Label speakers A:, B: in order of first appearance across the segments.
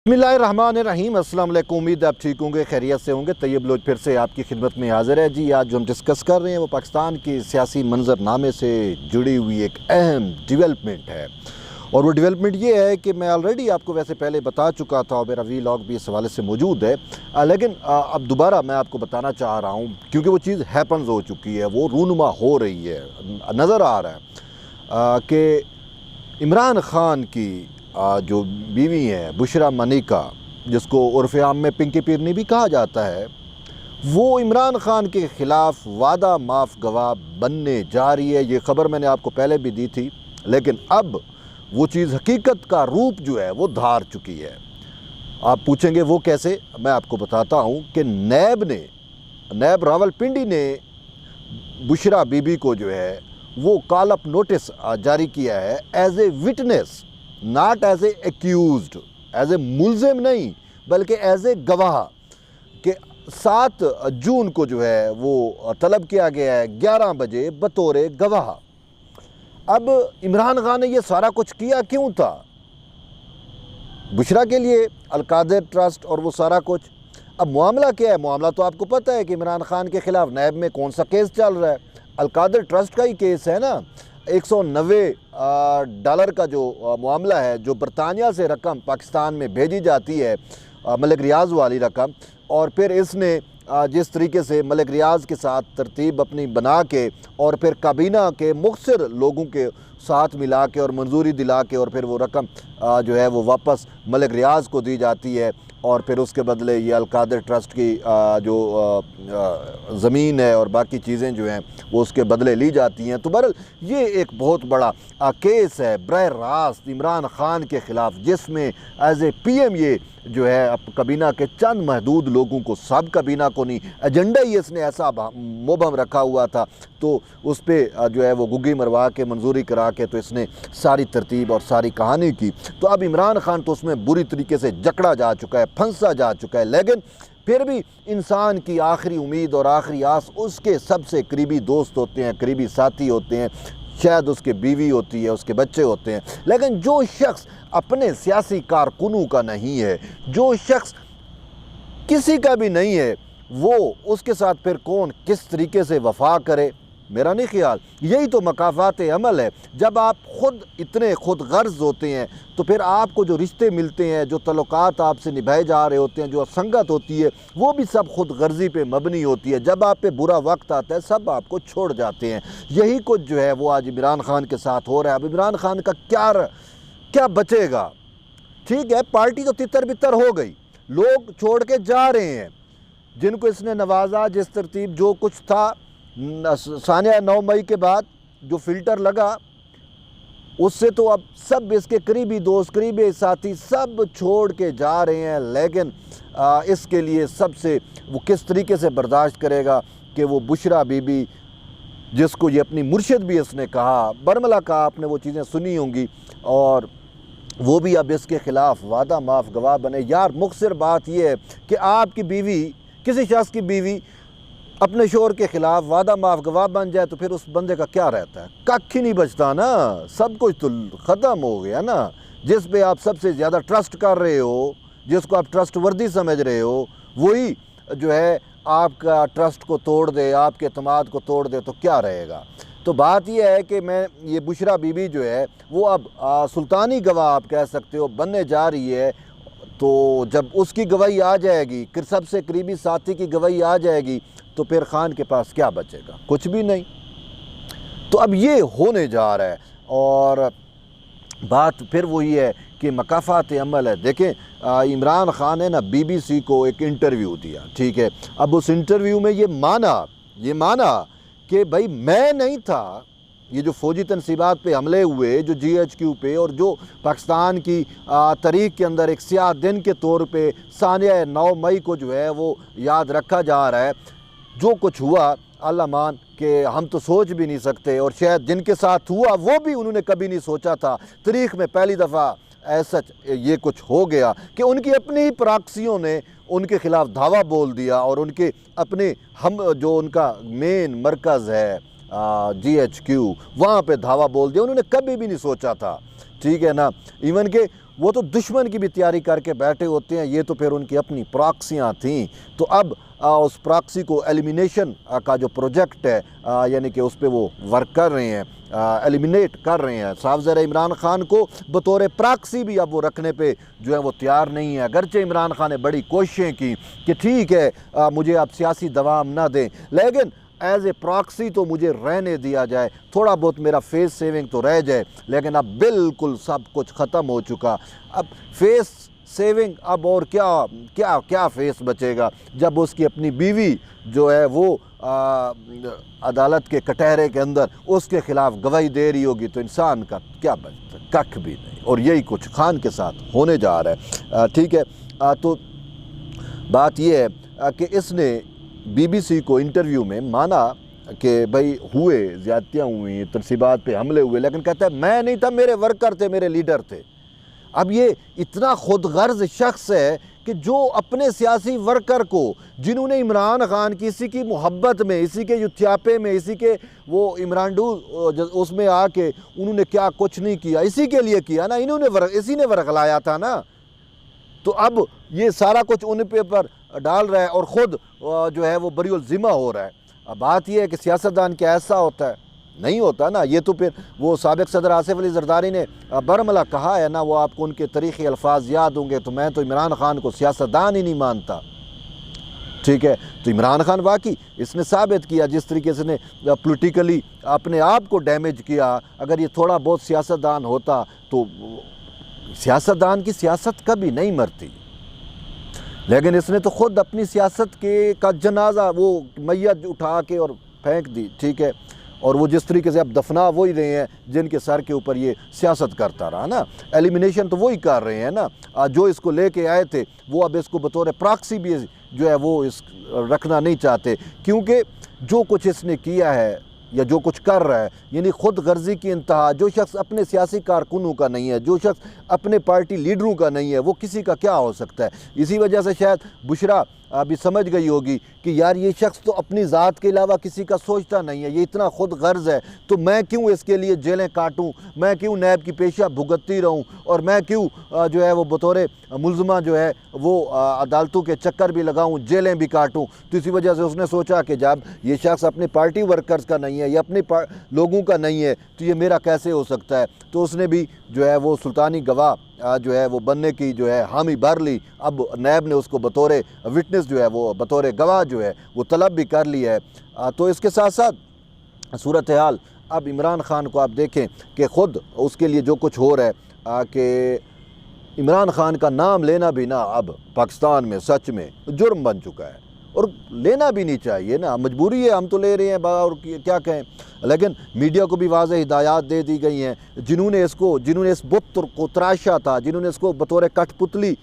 A: बिस्मिल्लाहिर्रहमानिर्रहीम। अस्सलाम वालेकुम। उम्मीद आप ठीक होंगे, खैरियत से होंगे। तैयब लोग फिर से आपकी खिदमत में हाजिर है जी। आज जो हम डिस्कस कर रहे हैं वो पाकिस्तान की सियासी मंजरनामे से जुड़ी हुई एक अहम डेवलपमेंट है। और वो डेवलपमेंट ये है कि मैं ऑलरेडी आपको वैसे पहले बता चुका था और मेरा वीलॉग भी इस हवाले से मौजूद है, लेकिन अब दोबारा मैं आपको बताना चाह रहा हूँ क्योंकि वो चीज़ हैपन्स हो चुकी है, वो रूनुमा हो रही है, नज़र आ रहा है कि इमरान ख़ान की जो बीवी है बुशरा मनिका, जिसको उर्फ़ आम में पिंकी पीरनी भी कहा जाता है, वो इमरान ख़ान के ख़िलाफ़ वादा माफ़ गवाह बनने जा रही है। ये ख़बर मैंने आपको पहले भी दी थी, लेकिन अब वो चीज़ हकीकत का रूप जो है वो धार चुकी है। आप पूछेंगे वो कैसे, मैं आपको बताता हूँ कि नैब रावलपिंडी ने बुशरा बीबी को जो है वो कॉल अप नोटिस जारी किया है as a witness, not as a accused, as a मुलजिम नहीं बल्कि एज ए गवाह, कि 7 जून को जो है वो तलब किया गया है 11 बजे बतौर गवाह। अब इमरान खान ने ये सारा कुछ किया क्यों था? बुशरा के लिए, अलकादिर ट्रस्ट और वो सारा कुछ। अब मामला क्या है? मामला तो आपको पता है कि इमरान खान के ख़िलाफ़ नैब में कौन सा केस चल रहा है। अलकादिर ट्रस्ट का ही केस है ना। $190 का जो मामला है, जो बरतानिया से रकम पाकिस्तान में भेजी जाती है, मलिक रियाज़ वाली रकम, और फिर इसने जिस तरीके से मलिक रियाज़ के साथ तरतीब अपनी बना के और फिर काबीना के मुख्तसर लोगों के साथ मिला के और मंजूरी दिला के और फिर वो रकम जो है वो वापस मलिक रियाज़ को दी जाती है, और फिर उसके बदले ये अलकादिर ट्रस्ट की जो ज़मीन है और बाकी चीज़ें जो हैं वो उसके बदले ली जाती हैं। तो बहरहाल ये एक बहुत बड़ा केस है बरह रास्त इमरान ख़ान के ख़िलाफ़, जिसमें एज ए PM ये जो है अब काबीना के चंद महदूद लोगों को, सब काबीना को नहीं, एजेंडा ही इसने ऐसा मुबहम रखा हुआ था, तो उस पर जो है वो गुग्गी मरवा के मंजूरी करा के तो इसने सारी तरतीब और सारी कहानी की। तो अब इमरान ख़ान तो उसमें बुरी तरीके से जकड़ा जा चुका है, फंसा जा चुका है, लेकिन फिर भी इंसान की आखिरी उम्मीद और आखिरी आस उसके सबसे करीबी दोस्त होते हैं, करीबी साथी होते हैं, शायद उसके बीवी होती है, उसके बच्चे होते हैं। लेकिन जो शख्स अपने सियासी कारकुनों का नहीं है, जो शख्स किसी का भी नहीं है, वो उसके साथ फिर कौन किस तरीके से वफा करे? मेरा नहीं ख्याल यही तो मकाफात अमल है। जब आप खुद इतने खुद गर्ज होते हैं तो फिर आपको जो रिश्ते मिलते हैं, जो तल्लुकात आपसे निभाए जा रहे होते हैं, जो संगत होती है, वो भी सब खुद गर्जी पे मबनी होती है। जब आप पे बुरा वक्त आता है सब आपको छोड़ जाते हैं। यही कुछ जो है वो आज इमरान ख़ान के साथ हो रहा है। अब इमरान ख़ान का क्या बचेगा? ठीक है, पार्टी तो तितर बितर हो गई, लोग छोड़ के जा रहे हैं जिनको इसने नवाजा, जिस तरतीब जो कुछ था सानिया 9 मई के बाद जो फ़िल्टर लगा उससे तो अब सब इसके करीबी दोस्त, करीबी साथी सब छोड़ के जा रहे हैं। लेकिन इसके लिए सबसे वो किस तरीके से बर्दाश्त करेगा कि वो बुशरा बीबी, जिसको ये अपनी मुर्शिद भी इसने कहा, बरमला कहा, आपने वो चीज़ें सुनी होंगी, और वो भी अब इसके ख़िलाफ़ वादा माफ़ गवाह बने। यार मुख्तसर बात यह है कि आपकी बीवी, किसी शख्स की बीवी अपने शोहर के ख़िलाफ़ वादा माफ़ गवाह बन जाए तो फिर उस बंदे का क्या रहता है? कख ही नहीं बचता ना, सब कुछ तो ख़त्म हो गया ना। जिस पे आप सबसे ज़्यादा ट्रस्ट कर रहे हो, जिसको आप ट्रस्ट वर्दी समझ रहे हो, वही जो है आपका ट्रस्ट को तोड़ दे, आपके एतमाद को तोड़ दे, तो क्या रहेगा? तो बात यह है कि ये बुशरा बीबी जो है वो अब सुल्तानी गवाह आप कह सकते हो बनने जा रही है। तो जब उसकी गवाही आ जाएगी, फिर सबसे करीबी साथी की गवाही आ जाएगी, तो फिर ख़ान के पास क्या बचेगा? कुछ भी नहीं। तो अब ये होने जा रहा है, और बात फिर वही है कि मकाफात अमल है। देखें, इमरान ख़ान ने ना BBC को एक इंटरव्यू दिया, ठीक है। अब उस इंटरव्यू में ये माना कि भाई मैं नहीं था, ये जो फ़ौजी तनसीबात पे हमले हुए, जो GHQ पे, और जो पाकिस्तान की तारीख़ के अंदर एक स्याह दिन के तौर पे सानिया 9 मई को जो है वो याद रखा जा रहा है। जो कुछ हुआ अल्लाह मान कि हम तो सोच भी नहीं सकते, और शायद जिनके साथ हुआ वो भी उन्होंने कभी नहीं सोचा था। तारीख़ में पहली दफ़ा ऐसा ये कुछ हो गया कि उनकी अपनी ही प्रॉक्सियों ने उनके ख़िलाफ़ धावा बोल दिया, और उनके अपने हम जो उनका मेन मरकज़ है GHQ, वहाँ पे धावा बोल दिया। उन्होंने कभी भी नहीं सोचा था, ठीक है ना। इवन के वो तो दुश्मन की भी तैयारी करके बैठे होते हैं। ये तो फिर उनकी अपनी प्रॉक्सियाँ थीं। तो अब उस प्रॉक्सी को एलिमिनेशन का जो प्रोजेक्ट है यानी कि उस पर वो वर्क कर रहे हैं, एलिमिनेट कर रहे हैं। साफ ज़रा इमरान खान को बतौर प्रॉक्सी भी अब वो रखने पे जो है वो तैयार नहीं है। अगरचे इमरान खान ने बड़ी कोशिशें की कि ठीक है मुझे आप सियासी दवाम ना दें, लेकिन एज ए प्रॉक्सी तो मुझे रहने दिया जाए, थोड़ा बहुत मेरा फेस सेविंग तो रह जाए। लेकिन अब बिल्कुल सब कुछ ख़त्म हो चुका। अब फेस सेविंग अब और क्या क्या क्या फेस बचेगा जब उसकी अपनी बीवी जो है वो अदालत के कटहरे के अंदर उसके ख़िलाफ़ गवाही दे रही होगी, तो इंसान का क्या बचता? कख भी नहीं। और यही कुछ खान के साथ होने जा रहा है। ठीक है, तो बात यह है कि इसने BBC को इंटरव्यू में माना कि भाई हुए ज़्यादतियाँ हुई, तनसीबात पे हमले हुए, लेकिन कहता है मैं नहीं था, मेरे वर्कर थे, मेरे लीडर थे। अब ये इतना खुदगर्ज शख्स है कि जो अपने सियासी वर्कर को, जिन्होंने इमरान खान की इसी की मोहब्बत में, इसी के युत्यापे में, इसी के वो इमरानडू उसमें आके उन्होंने क्या कुछ नहीं किया, इसी के लिए किया ना, इसी ने वर्गलाया था ना। तो अब ये सारा कुछ उन पे पर डाल रहा है और ख़ुद जो है वो बरीउल ज़िम्मा हो रहा है। अब बात यह है कि सियासतदान क्या ऐसा होता है? नहीं होता ना। ये तो फिर वो साबिक़ सदर आसिफ अली ज़रदारी ने बरमला कहा है ना, वो आपको उनके तरीक़े अल्फाज याद होंगे। तो मैं तो इमरान खान को सियासतदान ही नहीं मानता। ठीक है, तो इमरान खान वाकई इसने साबित किया, जिस तरीके से पोलिटिकली अपने आप को डैमेज किया। अगर ये थोड़ा बहुत सियासतदान होता तो सियासतदान की सियासत कभी नहीं मरती, लेकिन इसने तो ख़ुद अपनी सियासत के का जनाजा वो मैयत उठा के और फेंक दी। ठीक है, और वो जिस तरीके से अब दफना वही रहे हैं जिनके सर के ऊपर ये सियासत करता रहा ना। एलिमिनेशन तो वही कर रहे हैं ना, जो इसको लेके आए थे वो अब इसको बतौर प्रॉक्सी भी जो है वो इस रखना नहीं चाहते, क्योंकि जो कुछ इसने किया है या जो कुछ कर रहा है, यानी खुद गर्जी की इंतहा। जो शख्स अपने सियासी कारकुनों का नहीं है, जो शख्स अपने पार्टी लीडरों का नहीं है, वो किसी का क्या हो सकता है? इसी वजह से शायद बुशरा अभी समझ गई होगी कि यार ये शख्स तो अपनी ज़ात के अलावा किसी का सोचता नहीं है, ये इतना खुद गर्ज है, तो मैं क्यों इसके लिए जेलें काटूं, मैं क्यों नैब की पेशा भुगतती रहूं, और मैं क्यों जो है वो बतौर मुलजमा जो है वो अदालतों के चक्कर भी लगाऊं, जेलें भी काटूं। तो इसी वजह से उसने सोचा कि जब ये शख्स अपने पार्टी वर्कर्स का नहीं है या अपने लोगों का नहीं है तो ये मेरा कैसे हो सकता है। तो उसने भी जो है वो सुल्तानी गवाह जो है वो बनने की जो है हामी भर ली। अब नैब ने उसको बतौर विटनेस जो है वो बतौर गवाह जो है वो तलब भी कर ली है। तो इसके साथ साथ सूरत हाल अब इमरान खान को आप देखें कि ख़ुद उसके लिए जो कुछ हो रहा है कि इमरान खान का नाम लेना भी ना अब पाकिस्तान में सच में जुर्म बन चुका है, और लेना भी नहीं चाहिए ना, मजबूरी है, हम तो ले रहे हैं और क्या कहें। लेकिन मीडिया को भी वाज़ेह हिदायत दे दी गई हैं। जिन्होंने इस बुत को तराशा था, जिन्होंने इसको बतौर कठपुतली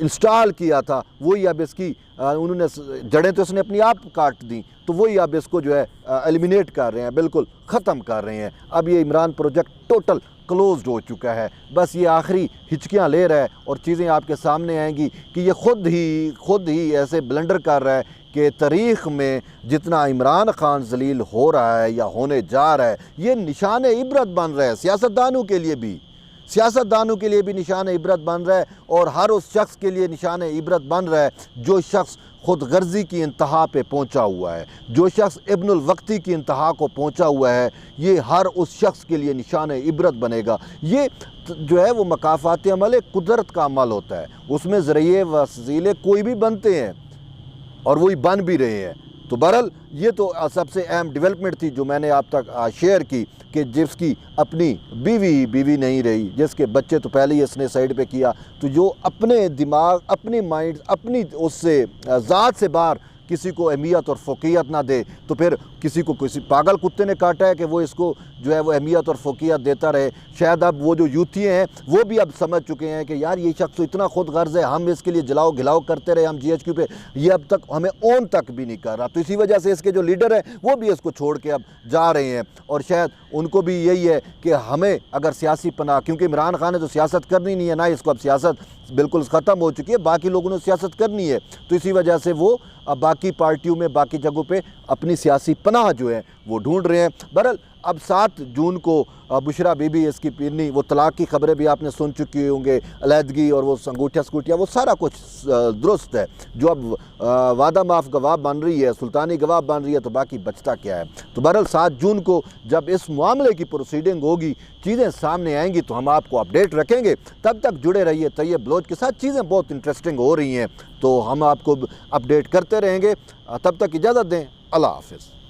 A: इंस्टॉल किया था, वही अब इसकी उन्होंने जड़ें तो इसने अपनी आप काट दी, तो वही अब इसको जो है एलिमिनेट कर रहे हैं, बिल्कुल ख़त्म कर रहे हैं। अब ये इमरान प्रोजेक्ट टोटल क्लोज्ड हो चुका है। बस ये आखिरी हिचकियाँ ले रहा है और चीज़ें आपके सामने आएंगी कि ये खुद ही ऐसे ब्लंडर कर रहा है कि तारीख़ में जितना इमरान खान जलील हो रहा है या होने जा रहा है, ये निशान इबरत बन रहा है सियासतदानों के लिए भी निशान इबरत बन रहा है, और हर उस शख्स के लिए निशान इबरत बन रहा है जो शख्स खुद गर्जी की इंतहा पे पहुंचा हुआ है, जो शख्स इब्नुल वक्ती की इंतहा को पहुंचा हुआ है। ये हर उस शख्स के लिए निशान इबरत बनेगा। ये जो है वो मकाफ़ाती अमल कुदरत का अमल होता है, उसमें ज़रिए वसीले कोई भी बनते हैं और वही बन भी रहे हैं। तो बहरहाल ये तो सबसे अहम डेवलपमेंट थी जो मैंने आप तक शेयर की, कि जिसकी अपनी बीवी नहीं रही, जिसके बच्चे तो पहले ही इसने साइड पे किया, तो जो अपने दिमाग, अपनी माइंड, अपनी उससे ज़ात से बाहर किसी को अहमियत और फ़ोकियत ना दे, तो फिर किसी पागल कुत्ते ने काटा है कि वो इसको जो है वो अहमियत और फ़ोकियत देता रहे। शायद अब वो जो यूथी हैं वो भी अब समझ चुके हैं कि यार ये शख्स तो इतना खुद गर्ज है, हम इसके लिए जलाओ घिलाओ करते रहे, हम GHQ पे, ये अब तक हमें ऑन तक भी नहीं कर रहा। तो इसी वजह से इसके जो लीडर हैं वो भी इसको छोड़ के अब जा रहे हैं, और शायद उनको भी यही है कि हमें अगर सियासी पनाह, क्योंकि इमरान खान ने तो सियासत करनी नहीं है ना, इसको अब सियासत बिल्कुल ख़त्म हो चुकी है, बाकी लोगों ने सियासत करनी है। तो इसी वजह से वो अब बाकी पार्टियों में, बाकी जगहों पे अपनी सियासी पनाह जो है वो ढूंढ रहे हैं। बहरहाल अब 7 जून को बुशरा बीबी इसकी पीरनी, वो तलाक की खबरें भी आपने सुन चुकी होंगे, अलहदगी और वो अंगूठिया स्कूटियाँ, वो सारा कुछ दुरुस्त है। जो अब वादा माफ गवाह बन रही है, सुल्तानी गवाह बन रही है, तो बाकी बचता क्या है। तो बहरहाल 7 जून को जब इस मामले की प्रोसीडिंग होगी, चीज़ें सामने आएंगी तो हम आपको अपडेट रखेंगे। तब तक जुड़े रहिए तैयब बलोच के साथ, चीज़ें बहुत इंटरेस्टिंग हो रही हैं तो हम आपको अपडेट करते रहेंगे। तब तक इजाज़त दें, अल्लाह हाफ़िज़।